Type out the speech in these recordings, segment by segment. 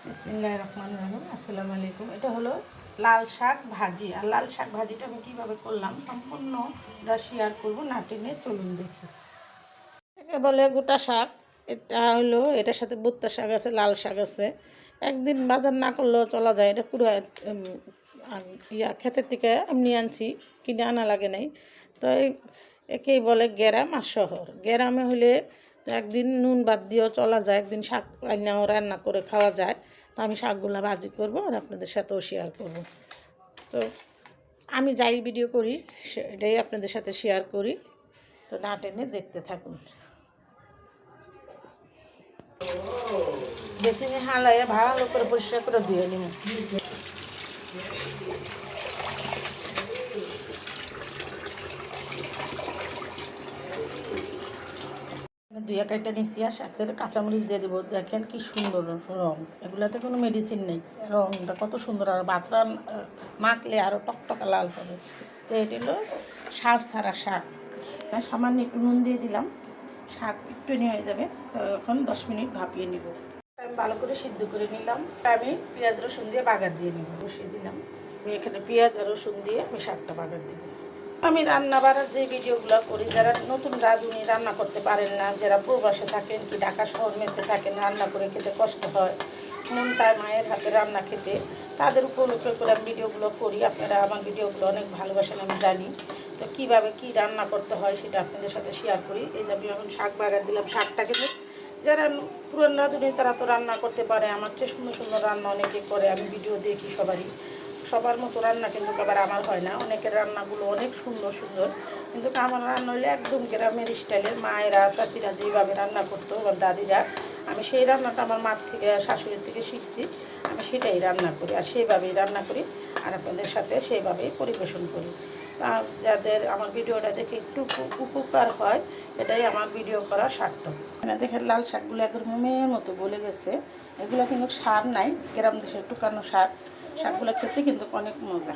বিসমিল্লাহির রহমানির রহিম। আসসালামু আলাইকুম। এটা হলো লাল শাক ভাজি। আর লাল শাক ভাজিটা আমি কীভাবে করলাম সম্পূর্ণটা শেয়ার করবো, না টেনে চলুন দেখি। এটাকে বলে গোটা শাক। এটা হলো এটার সাথে ভুট্টা শাক আছে, লাল শাক আছে। একদিন বাজার না করলেও চলা যায়। এটা পুরো ক্ষেতের থেকে এমনি আনছি, কিনে আনা লাগে নাই। তো একেই বলে গ্রাম আর শহর। গ্রামে হলে একদিন নুন বাদ দিয়েও চলা যায়, একদিন শাক রান্না করে খাওয়া যায়। তো আমি শাকগুলো ভাজি করব আর আপনাদের সাথেও শেয়ার করব। তো আমি যাই ভিডিও করি সেটাই আপনাদের সাথে শেয়ার করি। তো না টেনে দেখতে থাকুন। বেসিনে হালাইয়া ভালো করে পরিষ্কার করে ধুয়ে নিব। দুই কাইটা নিচ্ছি আর সাথে কাঁচামরিচ দিয়ে দেবো। দেখেন কি সুন্দর রং, এগুলাতে কোনো মেডিসিন নেই। রংটা কত সুন্দর, আর ভাতটা মাখলে আরও টকটকা লাল হবে। তো এটা হলো শাক ছাড়া শাক। সামান্য একটু নুন দিয়ে দিলাম, শাক একটু নিয়ে হয়ে যাবে। তো এখন 10 মিনিট ভাপিয়ে নিব। আমি ভালো করে সিদ্ধ করে নিলাম। আমি পেঁয়াজ রসুন দিয়ে বাগার দিয়ে নিব, বসিয়ে দিলাম। আমি এখানে পেঁয়াজ আর রসুন দিয়ে আমি শাকটা বাগার দিব। আমি রান্না বাড়ার যে ভিডিওগুলো করি, যারা নতুন রাঁধুনি রান্না করতে পারেন না, যারা প্রবাসে থাকেন কি ঢাকা শহর মেসে থাকেন, রান্না করে খেতে কষ্ট হয়, মন চায় মায়ের হাতে রান্না খেতে, তাদের উপলক্ষে করে আমি ভিডিওগুলো করি। আপনারা আমার ভিডিওগুলো অনেক ভালোবাসেন, আমি জানি। তো কীভাবে কী রান্না করতে হয় সেটা আপনাদের সাথে শেয়ার করি। এই যে আমি এখন শাক বাগার দিলাম। শাকটা কিন্তু যারা পুরান রাঁধুনি তারা তো রান্না করতে পারে, আমার চেয়ে সুন্দর সুন্দর রান্না অনেকে করে, আমি ভিডিও দেখি সবারই। সবার মতো রান্না কিন্তু আবার আমার হয় না, অনেকের রান্নাগুলো অনেক সুন্দর সুন্দর, কিন্তু আমার রান্না হলে একদম গ্রামের স্টাইলের। মায়েরা চাচিরা যেভাবে রান্না করতো, আমার দাদিরা, আমি সেই রান্নাটা আমার মার থেকে শাশুড়ির থেকে শিখছি। আমি সেটাই রান্না করি আর সেইভাবেই রান্না করি, আর আপনাদের সাথে সেইভাবেই পরিবেশন করি। যাদের আমার ভিডিওটা দেখে একটু উপকার হয়, এটাই আমার ভিডিও করার স্বার্থ। মানে দেখেন লাল শাকগুলো একদম মোমের মতো গলে গেছে। এগুলো কিন্তু সার নাই, গ্রাম দেশের টুকানো শাক। শাকগুলো খেতে কিন্তু অনেক মজা।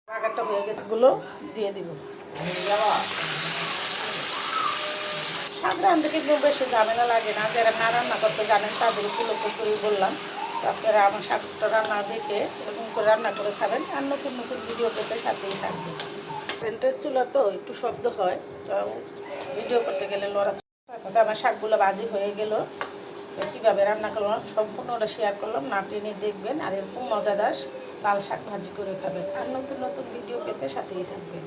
বাগারটা হয়ে গেছে, এগুলো দিয়ে দিব। শাক রান্না কিন্তু বেশি ঝামেলা লাগে না, যারা না রান্না করতে জানেন তাদের উপলক্ষ করে বললাম। আপনারা আমার শাকটা রান্না দেখে এরকম করে রান্না করে খাবেন, আর নতুন নতুন ভিডিও পেতে সাথেই থাকবে। কারেন্টের চুলা তো একটু শব্দ হয়, তো ভিডিও করতে গেলে লড়া। আমার শাকগুলো ভাজি হয়ে গেল। কীভাবে রান্না করলাম সম্পূর্ণ ওটা শেয়ার করলাম, না টেনে দেখবেন। আর এরকম মজাদার লাল শাক ভাজি করে খাবেন, আর নতুন নতুন ভিডিও পেতে সাথেই থাকবেন।